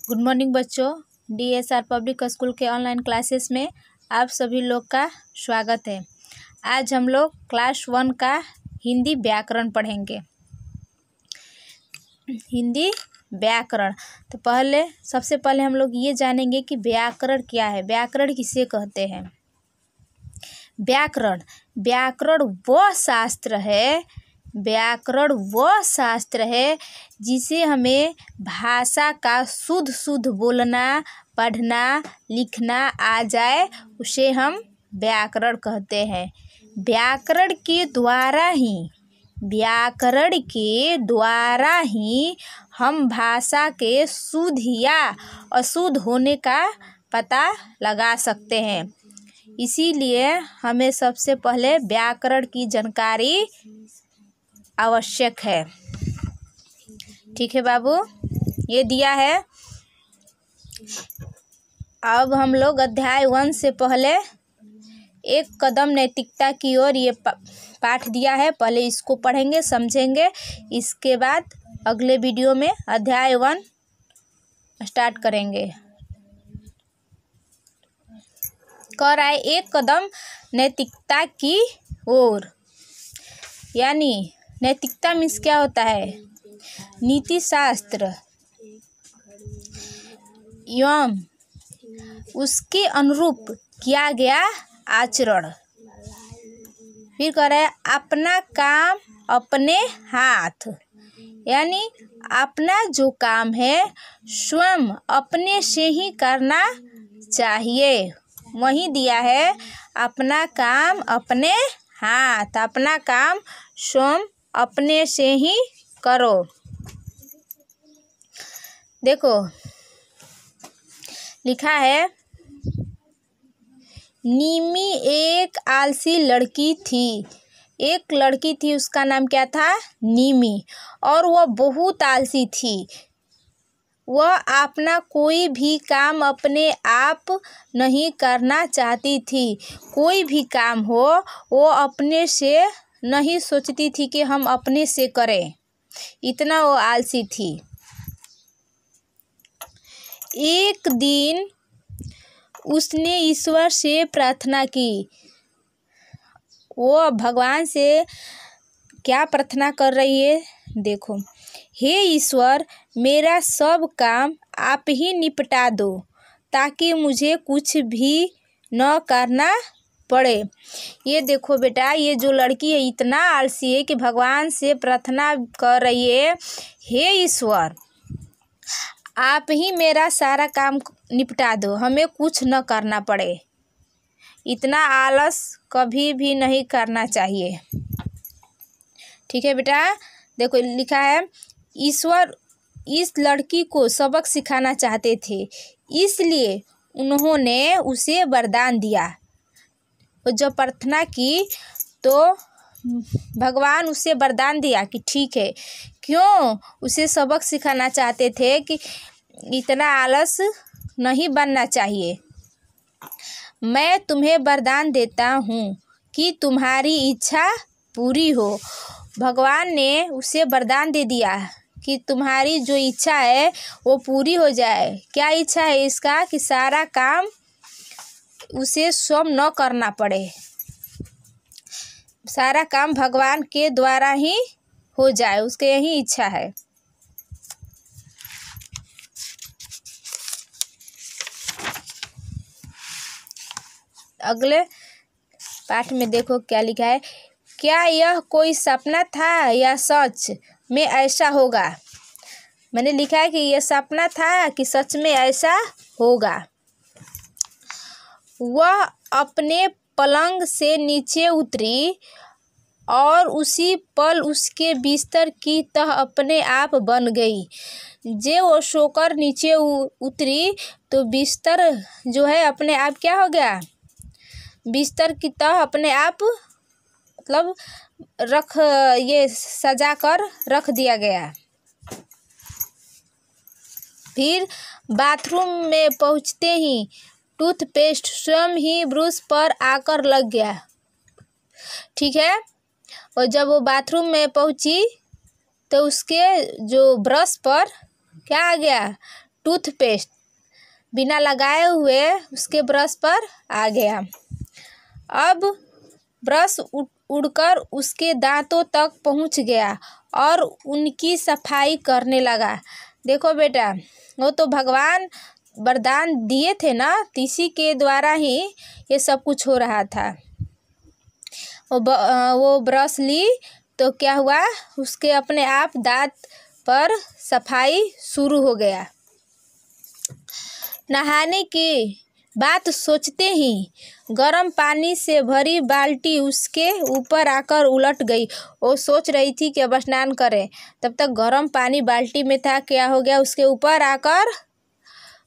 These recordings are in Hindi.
गुड मॉर्निंग बच्चों। DSR पब्लिक स्कूल के ऑनलाइन क्लासेस में आप सभी लोग का स्वागत है। आज हम लोग क्लास 1 का हिंदी व्याकरण पढ़ेंगे। हिंदी व्याकरण तो सबसे पहले हम लोग ये जानेंगे कि व्याकरण क्या है, व्याकरण किसे कहते हैं। व्याकरण वह शास्त्र है जिसे हमें भाषा का शुद्ध बोलना, पढ़ना, लिखना आ जाए, उसे हम व्याकरण कहते हैं। व्याकरण के द्वारा ही हम भाषा के शुद्ध या अशुद्ध होने का पता लगा सकते हैं। इसीलिए हमें सबसे पहले व्याकरण की जानकारी आवश्यक है। ठीक है बाबू, ये दिया है। अब हम लोग अध्याय 1 से पहले एक कदम नैतिकता की ओर ये पाठ दिया है, पहले इसको पढ़ेंगे, समझेंगे। इसके बाद अगले वीडियो में अध्याय 1 स्टार्ट करेंगे। कह रहा है एक कदम नैतिकता की ओर, यानी नैतिकता मीन्स क्या होता है? नीति शास्त्र एवं उसके अनुरूप किया गया आचरण। फिर कह रहा है अपना काम अपने हाथ, यानी अपना जो काम है स्वयं अपने से ही करना चाहिए। वही दिया है, अपना काम अपने हाथ, अपना काम स्वयं अपने से ही करो। देखो लिखा है, नीमी एक आलसी लड़की थी। एक लड़की थी, उसका नाम क्या था? नीमी। और वह बहुत आलसी थी। वह अपना कोई भी काम अपने आप नहीं करना चाहती थी। कोई भी काम हो वो अपने से नहीं सोचती थी कि हम अपने से करें, इतना वो आलसी थी। एक दिन उसने ईश्वर से प्रार्थना की। वो भगवान से क्या प्रार्थना कर रही है? देखो, हे ईश्वर, मेरा सब काम आप ही निपटा दो ताकि मुझे कुछ भी न करना पड़े। ये देखो बेटा, ये जो लड़की है इतना आलसी है कि भगवान से प्रार्थना कर रही है, हे ईश्वर आप ही मेरा सारा काम निपटा दो, हमें कुछ न करना पड़े। इतना आलस कभी भी नहीं करना चाहिए। ठीक है बेटा, देखो लिखा है, ईश्वर इस लड़की को सबक सिखाना चाहते थे, इसलिए उन्होंने उसे वरदान दिया। जब प्रार्थना की तो भगवान उसे वरदान दिया कि ठीक है। क्यों? उसे सबक सिखाना चाहते थे कि इतना आलस नहीं बनना चाहिए। मैं तुम्हें वरदान देता हूँ कि तुम्हारी इच्छा पूरी हो। भगवान ने उसे वरदान दे दिया कि तुम्हारी जो इच्छा है वो पूरी हो जाए। क्या इच्छा है इसका? कि सारा काम उसे स्वयं न करना पड़े, सारा काम भगवान के द्वारा ही हो जाए, उसके यही इच्छा है। अगले पाठ में देखो क्या लिखा है, क्या यह कोई सपना था या सच में ऐसा होगा? मैंने लिखा है कि यह सपना था कि सच में ऐसा होगा। वह अपने पलंग से नीचे उतरी और उसी पल उसके बिस्तर की तह अपने आप बन गई। जब वो सोकर नीचे उतरी तो बिस्तर जो है अपने आप क्या हो गया? बिस्तर की तह अपने आप मतलब ये सजा कर रख दिया गया। फिर बाथरूम में पहुंचते ही टूथपेस्ट स्वयं ही ब्रश पर आकर लग गया। ठीक है, और जब वो बाथरूम में पहुंची तो उसके जो ब्रश पर क्या आ गया? टूथपेस्ट बिना लगाए हुए उसके ब्रश पर आ गया। अब ब्रश उड़कर उसके दांतों तक पहुंच गया और उनकी सफाई करने लगा। देखो बेटा, वो तो भगवान वरदान दिए थे ना, इसी के द्वारा ही ये सब कुछ हो रहा था। वो ब्रश ली तो क्या हुआ, उसके अपने आप दांत पर सफाई शुरू हो गया। नहाने की बात सोचते ही गर्म पानी से भरी बाल्टी उसके ऊपर आकर उलट गई। वो सोच रही थी कि अब स्नान करे, तब तक गर्म पानी बाल्टी में था, क्या हो गया, उसके ऊपर आकर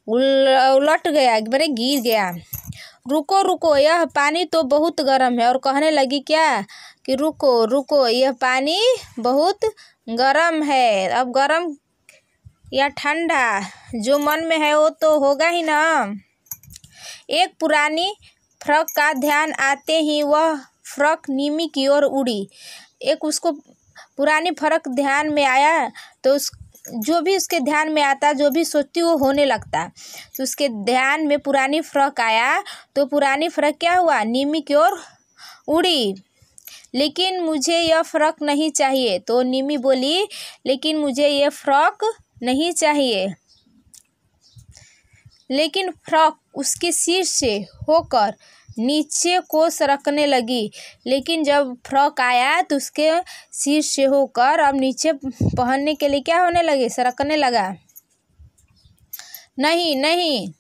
उलट गया, मेरे गिर गया। रुको रुको, यह पानी तो बहुत गर्म है। और कहने लगी क्या कि रुको रुको, यह पानी बहुत गर्म है। अब गर्म या ठंडा जो मन में है वो तो होगा ही ना। एक पुरानी फ्रॉक का ध्यान आते ही वह फ्रॉक निमी की ओर उड़ी। एक उसको पुरानी फ्रॉक ध्यान में आया तो जो भी उसके ध्यान में आता, जो भी सोचती वो होने लगता। तो उसके ध्यान में पुरानी फ्रॉक आया तो पुरानी फ्रॉक क्या हुआ, निमी की ओर उड़ी। लेकिन मुझे यह फ्रॉक नहीं चाहिए। तो निमी बोली, लेकिन मुझे यह फ्रॉक नहीं चाहिए। लेकिन फ्रॉक उसके सिर से होकर नीचे को सरकने लगी। लेकिन जब फ्रॉक आया तो उसके सिर से होकर अब नीचे पहनने के लिए क्या होने लगे, सरकने लगा। नहीं नहीं,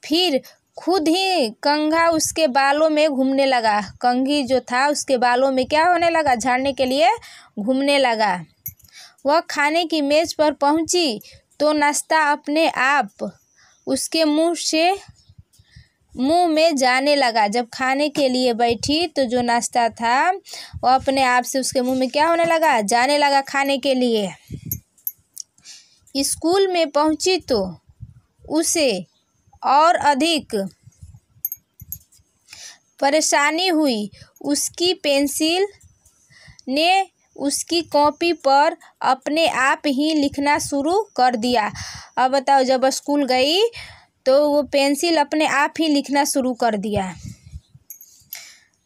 फिर खुद ही कंघा उसके बालों में घूमने लगा। कंघी जो था उसके बालों में क्या होने लगा, झाड़ने के लिए घूमने लगा। वह खाने की मेज पर पहुंची तो नाश्ता अपने आप उसके मुंह में जाने लगा। जब खाने के लिए बैठी तो जो नाश्ता था वो अपने आप से उसके मुंह में क्या होने लगा, जाने लगा खाने के लिए। स्कूल में पहुंची तो उसे और अधिक परेशानी हुई। उसकी पेंसिल ने उसकी कॉपी पर अपने आप ही लिखना शुरू कर दिया। अब बताओ, जब स्कूल गई तो वो पेंसिल अपने आप ही लिखना शुरू कर दिया।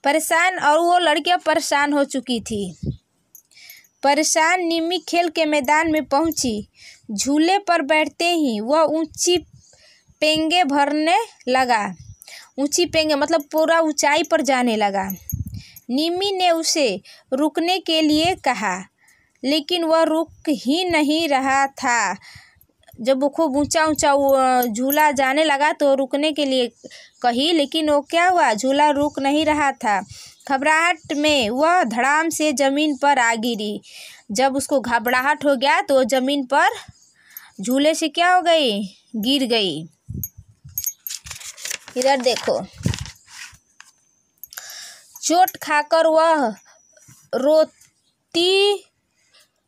परेशान, और वो लड़कियां परेशान हो चुकी थी। परेशान निमी खेल के मैदान में पहुंची। झूले पर बैठते ही वह ऊंची पेंगे भरने लगा। ऊंची पेंगे मतलब पूरा ऊंचाई पर जाने लगा। निमी ने उसे रुकने के लिए कहा, लेकिन वह रुक ही नहीं रहा था। जब वो खूब ऊंचा ऊंचा झूला जाने लगा तो रुकने के लिए कही, लेकिन वो क्या हुआ, झूला रुक नहीं रहा था। घबराहट में वह धड़ाम से जमीन पर आ गिरी। जब उसको घबराहट हो गया तो जमीन पर झूले से क्या हो गई, गिर गई। इधर देखो, चोट खाकर वह रोती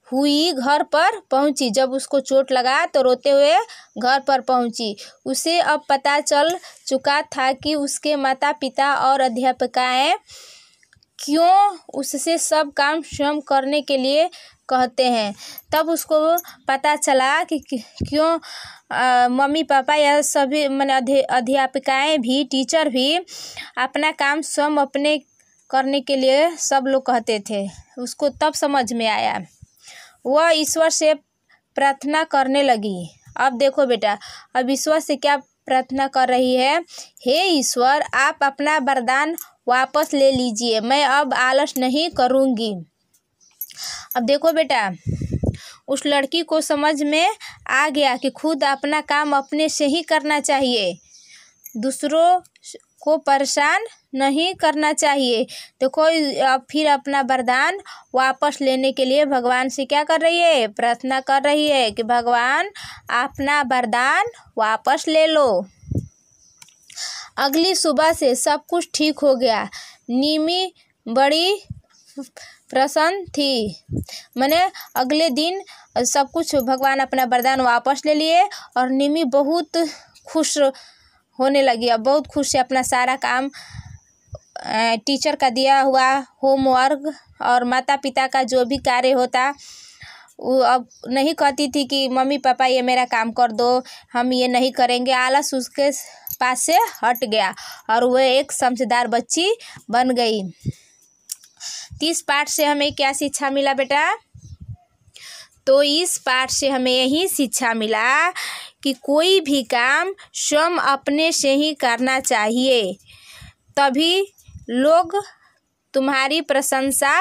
हुई घर पर पहुंची। जब उसको चोट लगा तो रोते हुए घर पर पहुंची। उसे अब पता चल चुका था कि उसके माता पिता और अध्यापिकाएं क्यों उससे सब काम स्वयं करने के लिए कहते हैं। तब उसको पता चला कि क्यों मम्मी पापा या सभी माने अध्यापिकाएं भी, टीचर भी अपना काम स्वयं अपने करने के लिए सब लोग कहते थे। उसको तब समझ में आया। वह ईश्वर से प्रार्थना करने लगी। अब देखो बेटा, अब ईश्वर से क्या प्रार्थना कर रही है, हे ईश्वर, आप अपना वरदान वापस ले लीजिए, मैं अब आलस नहीं करूँगी। अब देखो बेटा, उस लड़की को समझ में आ गया कि खुद अपना काम अपने से ही करना चाहिए, दूसरों को परेशान नहीं करना चाहिए। देखो, अब फिर अपना वरदान वापस लेने के लिए भगवान से क्या कर रही है, प्रार्थना कर रही है कि भगवान अपना वरदान वापस ले लो। अगली सुबह से सब कुछ ठीक हो गया। निमी बड़ी प्रसन्न थी। मैंने अगले दिन सब कुछ भगवान अपना वरदान वापस ले लिए और निमी बहुत खुश होने लगी। अब बहुत खुश है। अपना सारा काम, टीचर का दिया हुआ होमवर्क और माता पिता का जो भी कार्य होता वो अब नहीं कहती थी कि मम्मी पापा ये मेरा काम कर दो, हम ये नहीं करेंगे। आलस उसके पास से हट गया और वह एक समझदार बच्ची बन गई। तो इस पाठ से हमें क्या शिक्षा मिला बेटा? तो इस पाठ से हमें यही शिक्षा मिला कि कोई भी काम स्वयं अपने से ही करना चाहिए, तभी लोग तुम्हारी प्रशंसा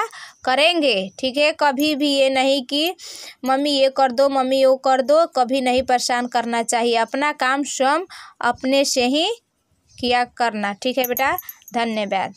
करेंगे। ठीक है, कभी भी ये नहीं कि मम्मी ये कर दो, मम्मी वो कर दो, कभी नहीं परेशान करना चाहिए। अपना काम स्वयं अपने से ही किया करना। ठीक है बेटा, धन्यवाद।